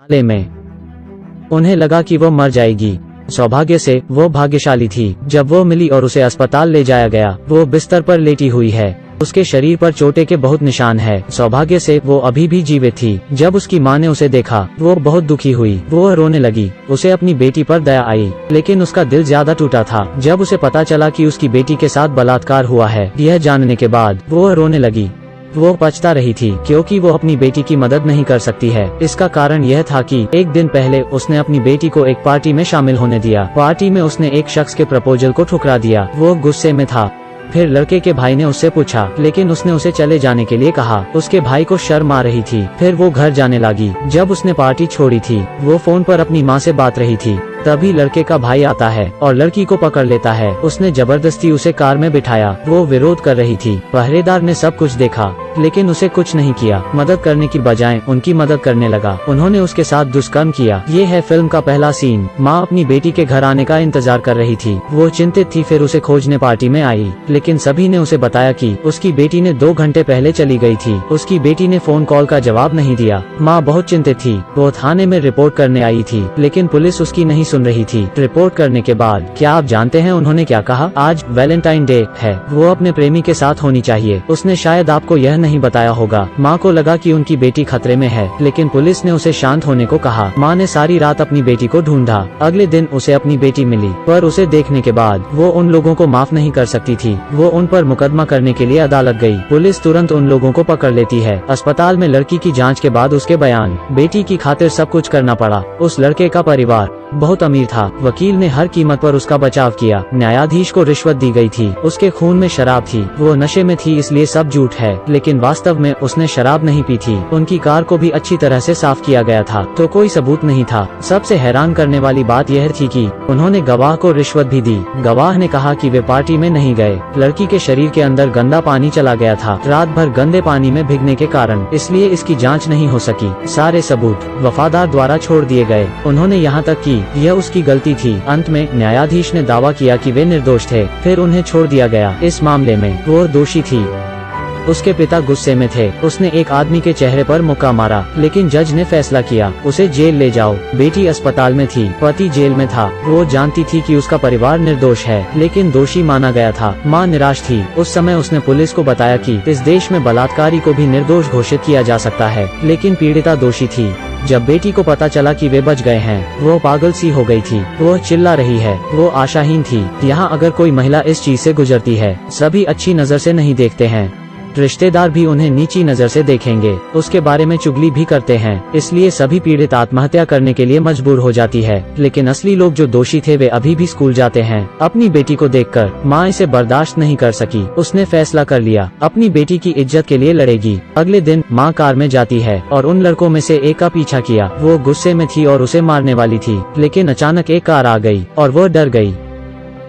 नाले में। उन्हें लगा कि वो मर जाएगी। सौभाग्य से वो भाग्यशाली थी। जब वो मिली और उसे अस्पताल ले जाया गया, वो बिस्तर पर लेटी हुई है। उसके शरीर पर चोट के बहुत निशान है। सौभाग्य से वो अभी भी जीवित थी। जब उसकी माँ ने उसे देखा, वो बहुत दुखी हुई। वो रोने लगी। उसे अपनी बेटी पर दया आई, लेकिन उसका दिल ज्यादा टूटा था। जब उसे पता चला कि उसकी बेटी के साथ बलात्कार हुआ है, यह जानने के बाद वो रोने लगी। वो पछता रही थी क्योंकि वो अपनी बेटी की मदद नहीं कर सकती है। इसका कारण यह था कि एक दिन पहले उसने अपनी बेटी को एक पार्टी में शामिल होने दिया। पार्टी में उसने एक शख्स के प्रपोजल को ठुकरा दिया। वो गुस्से में था। फिर लड़के के भाई ने उससे पूछा, लेकिन उसने उसे चले जाने के लिए कहा। उसके भाई को शर्म आ रही थी। फिर वो घर जाने लगी। जब उसने पार्टी छोड़ी थी, वो फोन पर अपनी माँ से बात रही थी। तभी लड़के का भाई आता है और लड़की को पकड़ लेता है। उसने जबरदस्ती उसे कार में बिठाया। वो विरोध कर रही थी। पहरेदार ने सब कुछ देखा, लेकिन उसे कुछ नहीं किया। मदद करने की बजाय उनकी मदद करने लगा। उन्होंने उसके साथ दुष्कर्म किया। ये है फिल्म का पहला सीन। माँ अपनी बेटी के घर आने का इंतजार कर रही थी। वो चिंतित थी। फिर उसे खोजने पार्टी में आई, लेकिन सभी ने उसे बताया कि उसकी बेटी ने 2 घंटे पहले चली गई थी। उसकी बेटी ने फोन कॉल का जवाब नहीं दिया। माँ बहुत चिंतित थी। वो थाने में रिपोर्ट करने आई थी, लेकिन पुलिस उसकी नहीं सुन रही थी। रिपोर्ट करने के बाद क्या आप जानते हैं उन्होंने क्या कहा? आज वैलेंटाइन डे है, वो अपने प्रेमी के साथ होनी चाहिए। उसने शायद आपको यह नहीं बताया होगा। माँ को लगा कि उनकी बेटी खतरे में है, लेकिन पुलिस ने उसे शांत होने को कहा। माँ ने सारी रात अपनी बेटी को ढूंढा। अगले दिन उसे अपनी बेटी मिली, पर उसे देखने के बाद वो उन लोगों को माफ नहीं कर सकती थी। वो उन पर मुकदमा करने के लिए अदालत गई। पुलिस तुरंत उन लोगों को पकड़ लेती है। अस्पताल में लड़की की जांच के बाद उसके बयान, बेटी की खातिर सब कुछ करना पड़ा। उस लड़के का परिवार बहुत अमीर था। वकील ने हर कीमत पर उसका बचाव किया। न्यायाधीश को रिश्वत दी गई थी। उसके खून में शराब थी। वो नशे में थी, इसलिए सब झूठ है, लेकिन वास्तव में उसने शराब नहीं पी थी। उनकी कार को भी अच्छी तरह से साफ किया गया था, तो कोई सबूत नहीं था। सबसे हैरान करने वाली बात यह थी कि उन्होंने गवाह को रिश्वत भी दी। गवाह ने कहा कि वे पार्टी में नहीं गए। लड़की के शरीर के अंदर गंदा पानी चला गया था, रात भर गंदे पानी में भीगने के कारण, इसलिए इसकी जाँच नहीं हो सकी। सारे सबूत वफादार द्वारा छोड़ दिए गए। उन्होंने यहाँ तक कि यह उसकी गलती थी। अंत में न्यायाधीश ने दावा किया कि वे निर्दोष थे। फिर उन्हें छोड़ दिया गया। इस मामले में वो दोषी थी। उसके पिता गुस्से में थे। उसने एक आदमी के चेहरे पर मुक्का मारा, लेकिन जज ने फैसला किया, उसे जेल ले जाओ। बेटी अस्पताल में थी, पति जेल में था। वो जानती थी कि उसका परिवार निर्दोष है, लेकिन दोषी माना गया था। माँ निराश थी। उस समय उसने पुलिस को बताया कि इस देश में बलात्कारी को भी निर्दोष घोषित किया जा सकता है, लेकिन पीड़िता दोषी थी। जब बेटी को पता चला कि वे बच गए हैं, वो पागल सी हो गई थी। वो चिल्ला रही है। वो आशाहीन थी। यहाँ अगर कोई महिला इस चीज से गुजरती है, सभी अच्छी नजर से नहीं देखते हैं। रिश्तेदार भी उन्हें नीची नजर से देखेंगे, उसके बारे में चुगली भी करते हैं। इसलिए सभी पीड़ित आत्महत्या करने के लिए मजबूर हो जाती है। लेकिन असली लोग जो दोषी थे, वे अभी भी स्कूल जाते हैं। अपनी बेटी को देखकर माँ इसे बर्दाश्त नहीं कर सकी। उसने फैसला कर लिया, अपनी बेटी की इज्जत के लिए लड़ेगी। अगले दिन माँ कार में जाती है और उन लड़कों में से एक का पीछा किया। वो गुस्से में थी और उसे मारने वाली थी, लेकिन अचानक एक कार आ गई और वो डर गई।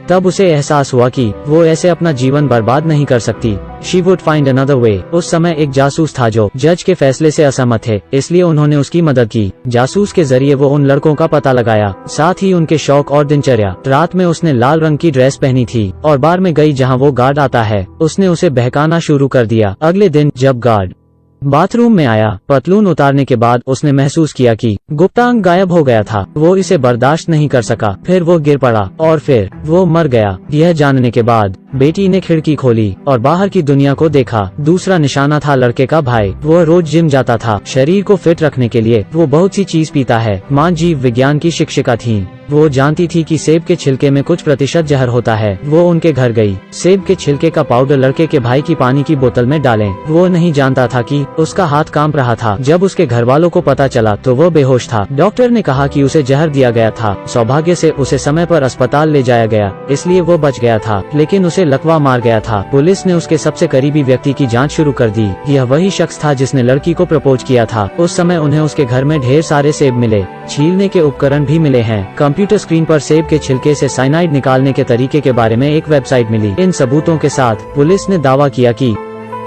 तब उसे एहसास हुआ कि वो ऐसे अपना जीवन बर्बाद नहीं कर सकती। She would find another way। उस समय एक जासूस था जो जज के फैसले से असहमत थे, इसलिए उन्होंने उसकी मदद की। जासूस के जरिए वो उन लड़कों का पता लगाया, साथ ही उनके शौक और दिनचर्या। रात में उसने लाल रंग की ड्रेस पहनी थी और बार में गई जहाँ वो गार्ड आता है। उसने उसे बहकाना शुरू कर दिया। अगले दिन जब गार्ड बाथरूम में आया, पतलून उतारने के बाद उसने महसूस किया कि गुप्तांग गायब हो गया था। वो इसे बर्दाश्त नहीं कर सका। फिर वो गिर पड़ा और फिर वो मर गया। यह जानने के बाद बेटी ने खिड़की खोली और बाहर की दुनिया को देखा। दूसरा निशाना था लड़के का भाई। वो रोज जिम जाता था। शरीर को फिट रखने के लिए वो बहुत सी चीज पीता है। माँ जीव विज्ञान की शिक्षिका थी। वो जानती थी कि सेब के छिलके में कुछ प्रतिशत जहर होता है। वो उनके घर गई। सेब के छिलके का पाउडर लड़के के भाई की पानी की बोतल में डालें। वो नहीं जानता था कि उसका हाथ कांप रहा था। जब उसके घर वालों को पता चला तो वो बेहोश था। डॉक्टर ने कहा कि उसे जहर दिया गया था। सौभाग्य से उसे समय पर अस्पताल ले जाया गया, इसलिए वो बच गया था, लेकिन उसे लकवा मार गया था। पुलिस ने उसके सबसे करीबी व्यक्ति की जाँच शुरू कर दी। यह वही शख्स था जिसने लड़की को प्रपोज किया था। उस समय उन्हें उसके घर में ढेर सारे सेब मिले। छीलने के उपकरण भी मिले हैं। कंप्यूटर स्क्रीन पर सेब के छिलके से साइनाइड निकालने के तरीके के बारे में एक वेबसाइट मिली। इन सबूतों के साथ पुलिस ने दावा किया कि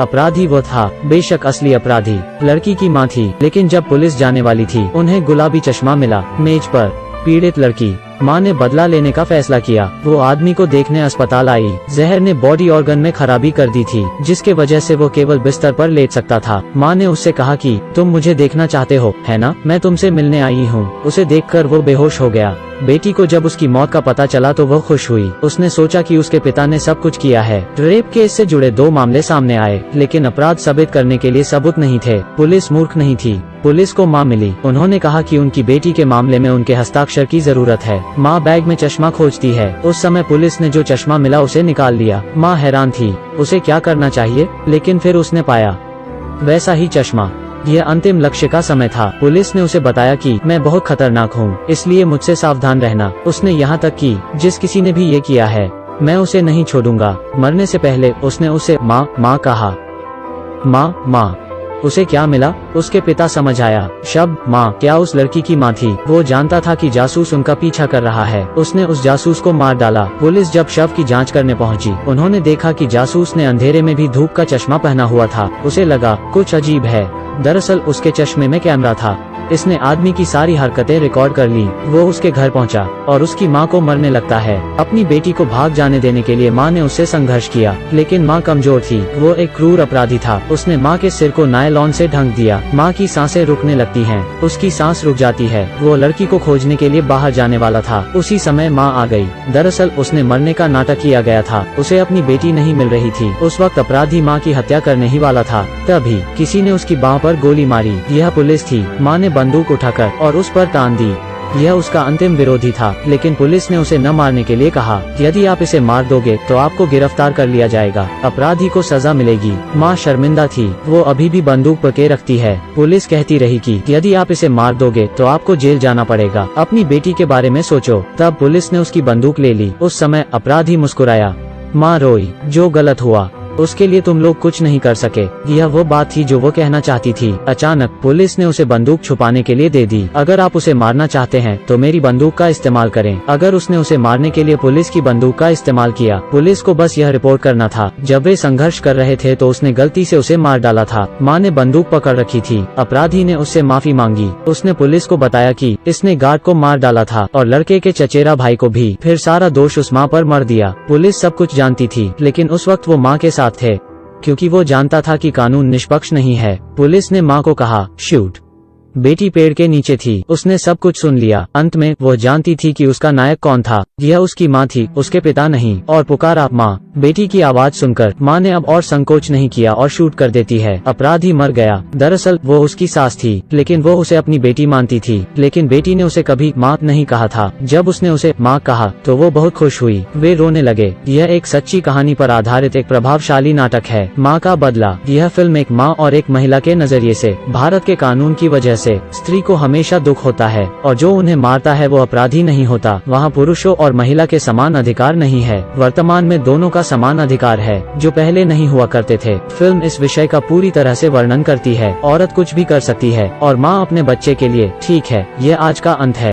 अपराधी वो था। बेशक असली अपराधी लड़की की माँ थी, लेकिन जब पुलिस जाने वाली थी, उन्हें गुलाबी चश्मा मिला। मेज पर पीड़ित लड़की माँ ने बदला लेने का फैसला किया। वो आदमी को देखने अस्पताल आई। जहर ने बॉडी ऑर्गन में खराबी कर दी थी, जिसके वजह से वो केवल बिस्तर पर लेट सकता था। माँ ने उससे कहा कि तुम मुझे देखना चाहते हो, है ना? मैं तुमसे मिलने आई हूँ। उसे देखकर वो बेहोश हो गया। बेटी को जब उसकी मौत का पता चला तो वो खुश हुई। उसने सोचा कि उसके पिता ने सब कुछ किया है। रेप केस से जुड़े 2 मामले सामने आए, लेकिन अपराध साबित करने के लिए सबूत नहीं थे। पुलिस मूर्ख नहीं थी। पुलिस को माँ मिली। उन्होंने कहा कि उनकी बेटी के मामले में उनके हस्ताक्षर की जरूरत है। माँ बैग में चश्मा खोजती है। उस समय पुलिस ने जो चश्मा मिला उसे निकाल लिया। माँ हैरान थी, उसे क्या करना चाहिए, लेकिन फिर उसने पाया वैसा ही चश्मा। यह अंतिम लक्ष्य का समय था। पुलिस ने उसे बताया कि मैं बहुत खतरनाक हूँ, इसलिए मुझसे सावधान रहना। उसने यहाँ तक कि जिस किसी ने भी ये किया है, मैं उसे नहीं छोड़ूंगा। मरने से पहले उसने उसे माँ कहा। माँ। उसे क्या मिला? उसके पिता समझ आया। शब्द माँ क्या उस लड़की की माँ थी? वो जानता था कि जासूस उनका पीछा कर रहा है। उसने उस जासूस को मार डाला। पुलिस जब शव की जांच करने पहुंची, उन्होंने देखा कि जासूस ने अंधेरे में भी धूप का चश्मा पहना हुआ था। उसे लगा कुछ अजीब है। दरअसल उसके चश्मे में कैमरा था। इसने आदमी की सारी हरकतें रिकॉर्ड कर ली। वो उसके घर पहुंचा और उसकी माँ को मरने लगता है। अपनी बेटी को भाग जाने देने के लिए माँ ने उससे संघर्ष किया, लेकिन माँ कमजोर थी। वो एक क्रूर अपराधी था। उसने माँ के सिर को नायलॉन से ढक दिया। माँ की सांसें रुकने लगती हैं। उसकी सांस रुक जाती है। वो लड़की को खोजने के लिए बाहर जाने वाला था। उसी समय माँ आ गई। दरअसल उसने मरने का नाटक किया गया था। उसे अपनी बेटी नहीं मिल रही थी। उस वक्त अपराधी माँ की हत्या करने ही वाला था। तभी किसी ने उसकी बाह पर गोली मारी। यह पुलिस थी। माँ ने बंदूक उठाकर और उस पर तान दी। यह उसका अंतिम विरोधी था, लेकिन पुलिस ने उसे न मारने के लिए कहा। यदि आप इसे मार दोगे तो आपको गिरफ्तार कर लिया जाएगा, अपराधी को सजा मिलेगी। माँ शर्मिंदा थी। वो अभी भी बंदूक पकड़े रखती है। पुलिस कहती रही कि यदि आप इसे मार दोगे तो आपको जेल जाना पड़ेगा। अपनी बेटी के बारे में सोचो। तब पुलिस ने उसकी बंदूक ले ली। उस समय अपराधी मुस्कुराया। माँ रोई। जो गलत हुआ उसके लिए तुम लोग कुछ नहीं कर सके। यह वो बात थी जो वो कहना चाहती थी। अचानक पुलिस ने उसे बंदूक छुपाने के लिए दे दी। अगर आप उसे मारना चाहते हैं तो मेरी बंदूक का इस्तेमाल करें। अगर उसने उसे मारने के लिए पुलिस की बंदूक का इस्तेमाल किया, पुलिस को बस यह रिपोर्ट करना था। जब वे संघर्ष कर रहे थे तो उसने गलती से उसे मार डाला था। माँ ने बंदूक पकड़ रखी थी। अपराधी ने उससे माफी मांगी। उसने पुलिस को बताया कि इसने गार्ड को मार डाला था और लड़के के चचेरा भाई को भी। फिर सारा दोष उस माँ पर मर दिया। पुलिस सब कुछ जानती थी, लेकिन उस वक्त वो माँ के साथ थे, क्योंकि वो जानता था कि कानून निष्पक्ष नहीं है। पुलिस ने माँ को कहा शूट। बेटी पेड़ के नीचे थी। उसने सब कुछ सुन लिया। अंत में वो जानती थी कि उसका नायक कौन था। यह उसकी माँ थी, उसके पिता नहीं। और पुकारा माँ। बेटी की आवाज सुनकर माँ ने अब और संकोच नहीं किया और शूट कर देती है। अपराधी मर गया। दरअसल वो उसकी सास थी, लेकिन वो उसे अपनी बेटी मानती थी। लेकिन बेटी ने उसे कभी माँ नहीं कहा था। जब उसने उसे माँ कहा तो वो बहुत खुश हुई। वे रोने लगे। यह एक सच्ची कहानी पर आधारित एक प्रभावशाली नाटक है, माँ का बदला। यह फिल्म एक माँ और एक महिला के नजरिए से। भारत के कानून की वजह से स्त्री को हमेशा दुख होता है, और जो उन्हें मारता है वो अपराधी नहीं होता। वहाँ पुरुषों और महिला के समान अधिकार नहीं है। वर्तमान में दोनों का समान अधिकार है, जो पहले नहीं हुआ करते थे। फिल्म इस विषय का पूरी तरह से वर्णन करती है। औरत कुछ भी कर सकती है और माँ अपने बच्चे के लिए। ठीक है, ये आज का अंत है।